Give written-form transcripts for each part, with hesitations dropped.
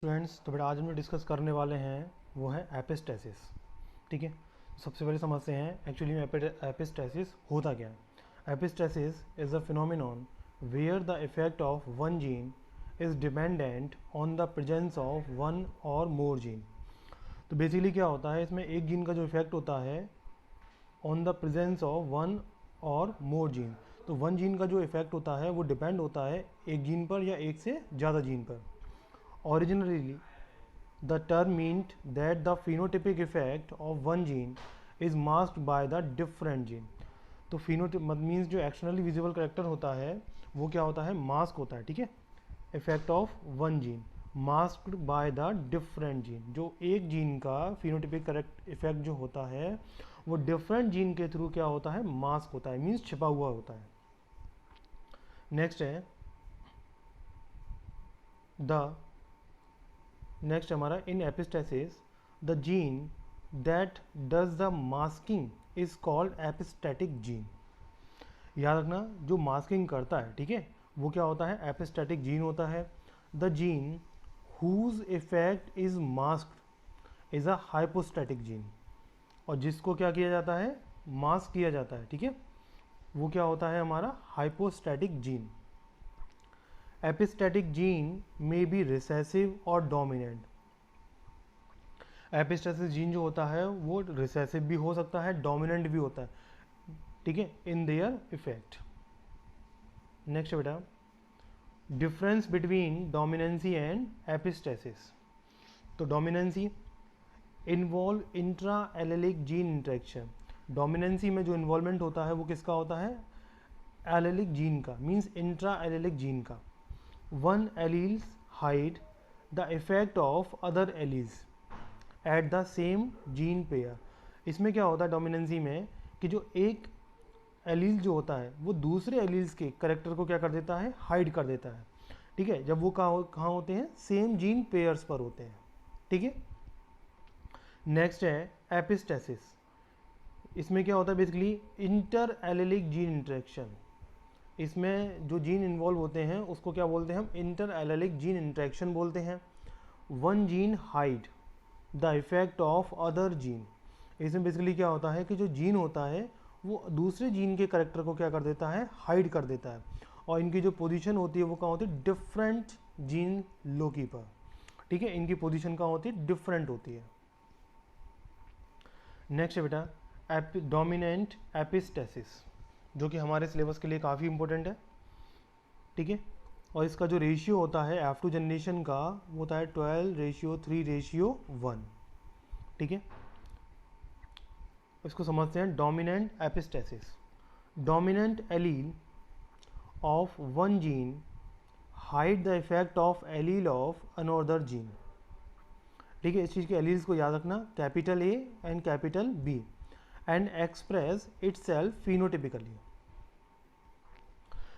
Students, तो बेटा आज हम लोग डिस्कस करने वाले हैं वो है एपिस्टेसिस। ठीक है, सबसे पहले समझते हैं एक्चुअली में एपिस्टेसिस होता क्या है। Epistasis is a phenomenon where the effect of one gene is dependent on the presence of one or more gene. तो बेसिकली क्या होता है, इसमें एक जीन का जो इफेक्ट होता है on the presence of one or more gene. तो वन जीन का जो इफेक्ट होता है वो डिपेंड होता है एक जीन पर या एक से ज़्यादा जीन पर। Originally, the term meant that the phenotypic effect of one gene is masked by the different gene. तो phenotype मीन्स जो एक्सटर्नली विजिबल करेक्टर होता है वो क्या होता है, मास्क होता है। ठीक है, effect of one gene masked by the different gene. जो एक जीन का फिनोटिपिक करेक्ट इफेक्ट जो होता है वो डिफरेंट जीन के थ्रू क्या होता है, मास्क होता है, मीन्स छिपा हुआ होता है। नेक्स्ट है नेक्स्ट हमारा in epistasis the gene that does the masking is called epistatic gene. याद रखना, जो मास्किंग करता है, ठीक है, वो क्या होता है, एपिस्टेटिक जीन होता है। The gene whose effect is masked is a hypostatic gene. और जिसको क्या किया जाता है, मास्क किया जाता है, ठीक है, वो क्या होता है हमारा हाइपोस्टेटिक जीन। एपिस्टेटिक जीन में बी रिसेसिव और डोमिनेंट। एपिस्टेसिस जीन जो होता है वो रिसेसिव भी हो सकता है, डोमिनेंट भी होता है, ठीक है, इन देयर इफेक्ट। नेक्स्ट बेटा, difference between dominancy and epistasis. तो dominancy involve intra allelic gene interaction. Dominancy में जो इन्वॉल्वमेंट होता है वो किसका होता है, एलेलिक जीन का, मीन्स इंट्रा एलेलिक जीन का। One alleles hide the effect of other alleles at the same gene pair। इसमें क्या होता है डोमिनेंसी में कि जो एक एलील जो होता है वो दूसरे एलील्स के करेक्टर को क्या कर देता है, हाइड कर देता है। ठीक है, जब वो कहाँ होते हैं, सेम जीन पेयर्स पर होते हैं। ठीक है, नेक्स्ट है एपिस्टेसिस। इसमें क्या होता है, basically inter allylic gene interaction. इसमें जो जीन इन्वॉल्व होते हैं उसको क्या बोलते हैं हम, इंटर एलेलिक जीन इंटरेक्शन बोलते हैं। One gene hide the effect of other gene. इसमें बेसिकली क्या होता है कि जो जीन होता है वो दूसरे जीन के करेक्टर को क्या कर देता है, हाइड कर देता है। और इनकी जो पोजीशन होती है वो कहाँ होती है, डिफरेंट जीन लोकी पर। ठीक है, इनकी पोजीशन कहाँ होती है, डिफरेंट होती है। नेक्स्ट है बेटा डोमिनेंट एपिस्टेसिस, जो कि हमारे सिलेबस के लिए काफ़ी इंपॉर्टेंट है। ठीक है, और इसका जो रेशियो होता है F2 जनरेशन का वो होता है 12:3:1। ठीक है, इसको समझते हैं dominant epistasis. Dominant allele of one gene hide the effect of allele of another gene. ठीक है, इस चीज़ के एलील्स को याद रखना, capital A and capital B, and express itself phenotypically.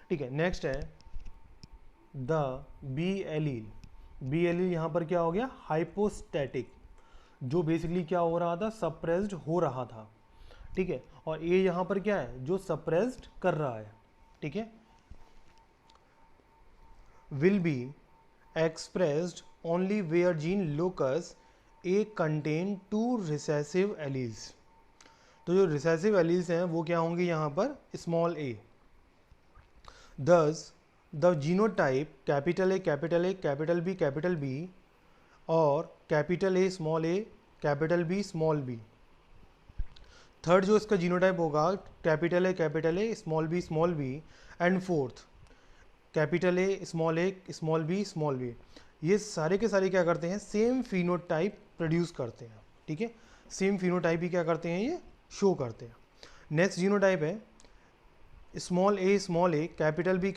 ठीक है, नेक्स्ट है the B allele. B allele यहाँ पर क्या हो गया, हाइपोस्टैटिक, जो बेसिकली क्या हो रहा था, सप्रेस्ड हो रहा था। ठीक है, और ए यहाँ पर क्या है, जो सप्रेस्ड कर रहा है। ठीक है, will be expressed only where gene locus A contain two recessive alleles. तो जो रिसेसिव एलील्स हैं वो क्या होंगे यहाँ पर, small A. Thus, the genotype capital A, capital B और capital A, capital B, small b। Third जो इसका जीनोटाइप होगा capital A, small B, and fourth capital A, small B. ये सारे के सारे क्या करते हैं, सेम फिनोटाइप प्रोड्यूस करते हैं। ठीक है, सेम फिनोटाइप ही क्या करते हैं, ये शो करते हैं। नेक्स्ट जीनोटाइप है small a, capital B.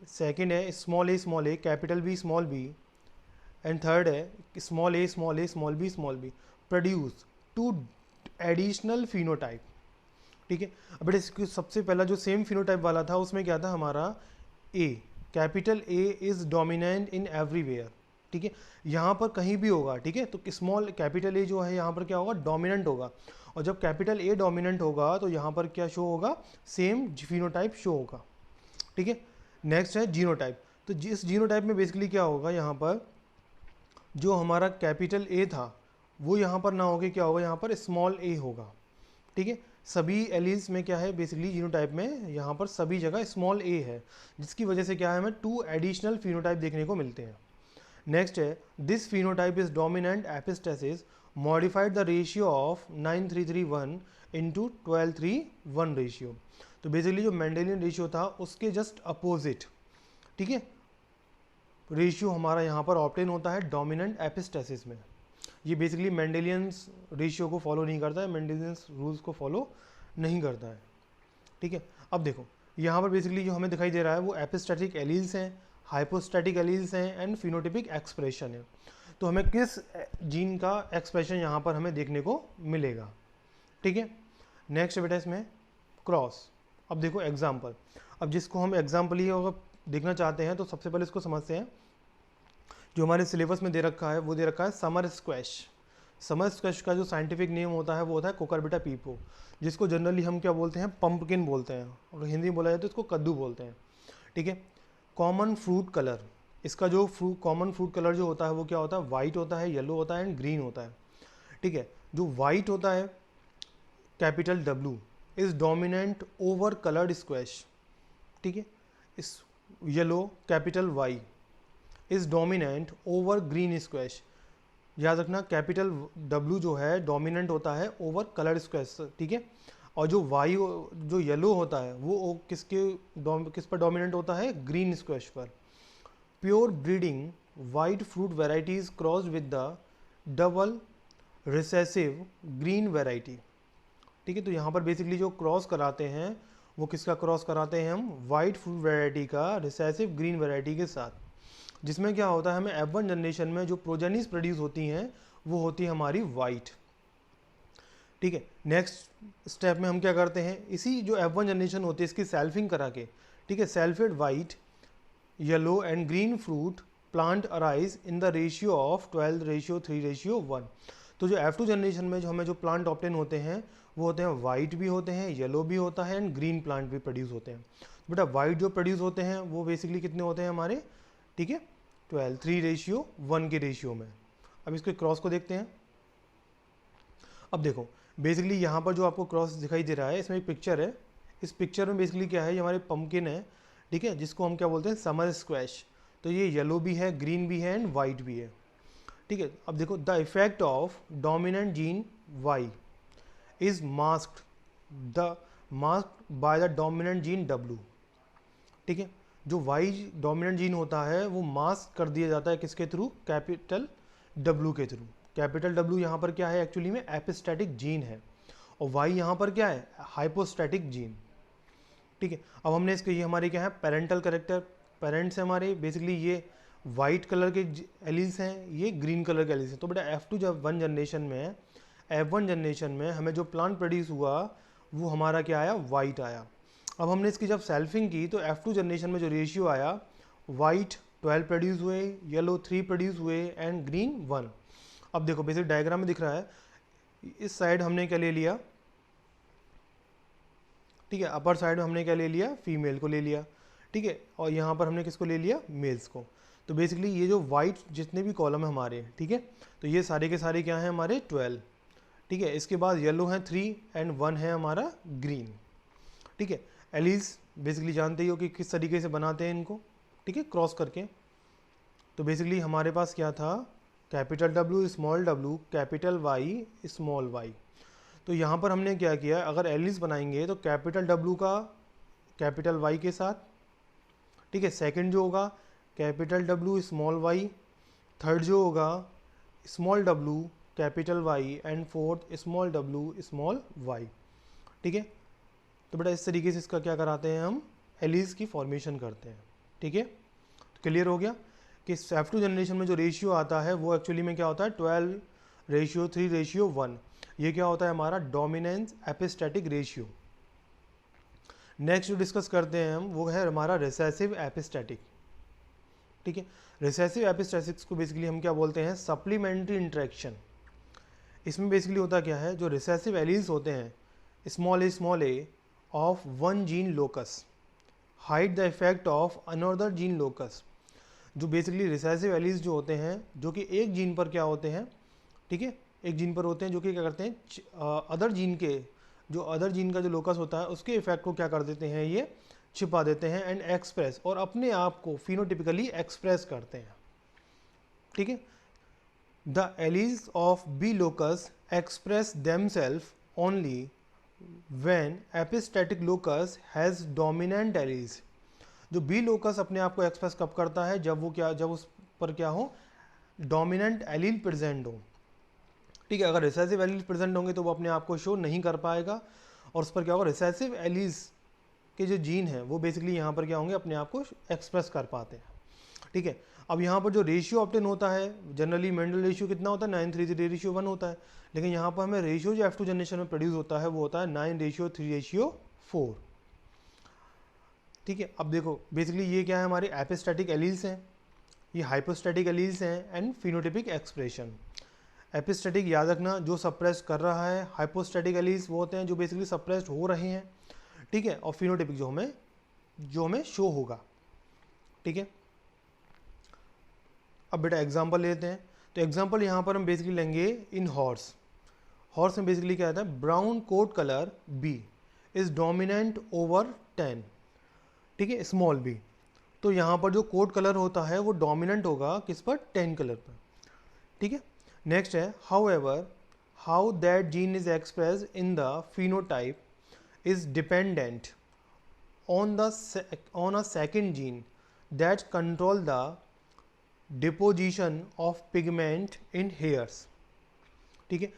Second है small a, capital B, and third है small a, small B. Produce two additional phenotype. ठीक है, अब बेटा इसको सबसे पहला जो सेम फिनोटाइप वाला था उसमें क्या था हमारा, A, capital A is dominant in everywhere. ठीक है, यहाँ पर कहीं भी होगा। ठीक है, तो स्मॉल कैपिटल ए जो है यहाँ पर क्या होगा, डोमिनेंट होगा। और जब कैपिटल ए डोमिनेंट होगा तो यहाँ पर क्या शो होगा, सेम फिनोटाइप शो होगा। ठीक है, नेक्स्ट है जीनोटाइप। तो इस जीनोटाइप में बेसिकली क्या होगा, यहाँ पर जो हमारा कैपिटल ए था वो यहाँ पर ना होके क्या होगा, यहाँ पर स्मॉल ए होगा। ठीक है, सभी एलील्स में क्या है बेसिकली जीनोटाइप में यहाँ पर सभी जगह स्मॉल ए है, जिसकी वजह से क्या है, हमें 2 एडिशनल फिनोटाइप देखने को मिलते हैं। नेक्स्ट है, this phenotype is dominant epistasis modified the ratio of 9331 into 1231 ratio. तो बेसिकली जो मेंडेलियन रेशियो था उसके जस्ट अपोजिट, ठीक है, रेशियो हमारा यहाँ पर ऑब्टेन होता है डोमिनेंट एपिस्टेसिस में। ये बेसिकली मेंडेलियंस रेशियो को फॉलो नहीं करता है, मेंडेलियंस रूल्स को फॉलो नहीं करता है। ठीक है, अब देखो यहाँ पर बेसिकली जो हमें दिखाई दे रहा है वो एपिस्टैटिक एलील्स हैं, हाइपोस्टैटिक एलील्स हैं एंड फिनोटिपिक एक्सप्रेशन है। तो हमें किस जीन का एक्सप्रेशन यहाँ पर हमें देखने को मिलेगा। ठीक है, नेक्स्ट बेटा इसमें क्रॉस। अब देखो एग्जाम्पल, अब जिसको हम एग्जाम्पल ही अगर देखना चाहते हैं तो सबसे पहले इसको समझते हैं। जो हमारे सिलेबस में दे रखा है वो दे रखा है समर स्क्वैश। समर स्क्वैश का जो साइंटिफिक नेम होता है वो होता है कुकुरबिटा पीपो, जिसको जनरली हम क्या बोलते हैं, पंपकिन बोलते हैं, अगर हिंदी में बोला जाए तो इसको कद्दू बोलते हैं। ठीक है, कॉमन फ्रूट कलर, इसका जो कॉमन फ्रूट कलर जो होता है वो क्या होता है, वाइट होता है, येलो होता है एंड ग्रीन होता है। ठीक है, जो वाइट होता है capital W is dominant over coloured squash. ठीक है, इस yellow capital Y is dominant over green squash. याद रखना कैपिटल W जो है डोमिनेंट होता है ओवर कलर्ड स्क्वैश। ठीक है, और जो Y जो येलो होता है वो किस पर डोमिनेंट होता है, ग्रीन स्क्वैश पर। Pure breeding white fruit varieties cross with the double recessive green variety. ठीक है, तो यहाँ पर बेसिकली जो क्रॉस कराते हैं वो किसका क्रॉस कराते हैं हम, वाइट फ्रूट वेराइटी का रिसेसिव ग्रीन वेराइटी के साथ, जिसमें क्या होता है हमें F1 जनरेशन में जो प्रोजेनिस प्रोड्यूस होती हैं वो होती है हमारी वाइट। ठीक है, नेक्स्ट स्टेप में हम क्या करते हैं, इसी जो F1 जनरेशन होती है इसकी सेल्फिंग करा के, ठीक है, selfed white yellow and green fruit plant arise in the ratio of 12:3:1। तो जो F2 जनरेशन में जो हमें जो प्लांट ऑब्टेन होते हैं वो होते हैं वाइट भी होते हैं, येलो भी होता है एंड ग्रीन प्लांट भी प्रोड्यूस होते हैं। बेटा वाइट जो प्रोड्यूस होते हैं वो बेसिकली कितने होते हैं हमारे, ठीक है, 12:3:1 के रेशियो में। अब इसके क्रॉस को देखते हैं। अब देखो बेसिकली यहाँ पर जो आपको क्रॉस दिखाई दे रहा है इसमें एक पिक्चर है, इस पिक्चर में बेसिकली क्या है, ये हमारे पंपकिन है, ठीक है, जिसको हम क्या बोलते हैं, समर स्क्वैश। तो ये येलो भी है, ग्रीन भी है एंड वाइट भी है। ठीक है, अब देखो the effect of dominant gene Y is masked by the dominant gene W। ठीक है, जो वाई डोमिनेंट जीन होता है वो मास्क कर दिया जाता है किसके थ्रू, कैपिटल W के थ्रू। कैपिटल W यहाँ पर क्या है, एक्चुअली में एपिस्टैटिक जीन है, और वाई यहाँ पर क्या है, हाइपोस्टैटिक जीन। ठीक है, अब हमने इसके ये हमारे क्या है, पेरेंटल कैरेक्टर, पेरेंट्स हैं हमारे बेसिकली ये वाइट कलर के एलील्स हैं, ये ग्रीन कलर के एलील्स हैं। तो बेटा F2 जब F1 जनरेशन में हमें जो प्लांट प्रोड्यूस हुआ वो हमारा क्या आया, वाइट आया। अब हमने इसकी जब सेल्फिंग की तो F2 जनरेशन में जो रेशियो आया, वाइट 12 प्रोड्यूस हुए, येलो 3 प्रोड्यूस हुए एंड ग्रीन 1। अब देखो बेसिक डायग्राम में दिख रहा है, इस साइड हमने क्या ले लिया, ठीक है, अपर साइड में हमने क्या ले लिया, फीमेल को ले लिया, ठीक है, और यहाँ पर हमने किसको ले लिया, मेल्स को। तो बेसिकली ये जो वाइट जितने भी कॉलम है हमारे, ठीक है, तो ये सारे के सारे क्या हैं हमारे 12। ठीक है, इसके बाद येलो है 3 एंड 1 है हमारा ग्रीन। ठीक है, एलील्स बेसिकली जानते ही हो कि किस तरीके से बनाते हैं इनको, ठीक है, क्रॉस करके। तो बेसिकली हमारे पास क्या था, capital W small w, capital Y small y। तो यहाँ पर हमने क्या किया, अगर एलील्स बनाएंगे तो कैपिटल W का कैपिटल Y के साथ, ठीक है, सेकंड जो होगा capital W small y, third जो होगा small w capital Y and fourth small w small y। ठीक है, तो बेटा इस तरीके से इसका क्या कराते हैं हम, एलील्स की फॉर्मेशन करते हैं। ठीक है, तो क्लियर हो गया कि F2 जनरेशन में जो रेशियो आता है वो एक्चुअली में क्या होता है, 12:3:1। ये क्या होता है हमारा डोमिनेंस एपिस्टैटिक रेशियो। नेक्स्ट जो डिस्कस करते हैं हम वो है हमारा रिसेसिव एपिस्टैटिक। ठीक है, रिसेसिव एपिस्टैटिक्स को बेसिकली हम क्या बोलते हैं, सप्लीमेंट्री इंटरेक्शन। इसमें बेसिकली होता क्या है, जो रिसेसिव एलील्स होते हैं small a of one gene locus hide the effect of another gene locus. जो बेसिकली रिसेसिव एलीज जो होते हैं, जो कि एक जीन पर क्या होते हैं, ठीक है, एक जीन पर होते हैं, जो कि क्या करते हैं अदर जीन के, जो अदर जीन का जो लोकस होता है उसके इफेक्ट को क्या कर देते हैं, ये छिपा देते हैं एंड एक्सप्रेस, और अपने आप को फिनोटिपिकली एक्सप्रेस करते हैं, ठीक है। The alleles of B locus express themselves only when epistatic locus has dominant alleles. जो बी लोकस अपने आप को एक्सप्रेस कब करता है, जब वो क्या, जब उस पर क्या हो, डोमिनेंट एलील प्रेजेंट हो, ठीक है। अगर रिसेसिव एलील प्रेजेंट होंगे तो वो अपने आप को शो नहीं कर पाएगा, और उस पर क्या होगा, रिसेसिव एलीज के जो जीन हैं वो बेसिकली यहाँ पर क्या होंगे, अपने आप को एक्सप्रेस कर पाते हैं, ठीक है। अब यहाँ पर जो रेशियो ऑप्टेन होता है, जनरली मेंडल रेशियो कितना होता है, 9:3 होता है, लेकिन यहाँ पर हमें रेशियो जो F2 जनरेशन में प्रोड्यूस होता है वो होता है 9:3:4, ठीक है। अब देखो बेसिकली ये क्या है, हमारे एपिस्टैटिक एलील्स हैं, ये हाइपोस्टैटिक एलील्स हैं एंड फिनोटिपिक एक्सप्रेशन। एपिस्टैटिक याद रखना जो सप्रेस कर रहा है, हाइपोस्टैटिक एलील्स वो होते हैं जो बेसिकली सप्रेस्ड हो रहे हैं, ठीक है, और फिनोटिपिक जो हमें शो होगा, ठीक है। अब बेटा एग्जांपल लेते हैं, तो एग्जांपल यहाँ पर हम बेसिकली लेंगे इन हॉर्स। हॉर्स में बेसिकली क्या आता है, brown coat colour B is dominant over 10, ठीक है, स्मॉल बी। तो यहाँ पर जो कोट कलर होता है वो डोमिनेंट होगा किस पर, 10 कलर पर, ठीक है। नेक्स्ट है however how that gene is express in the phenotype is dependent on a second gene that control the deposition of pigment in hairs, ठीक है।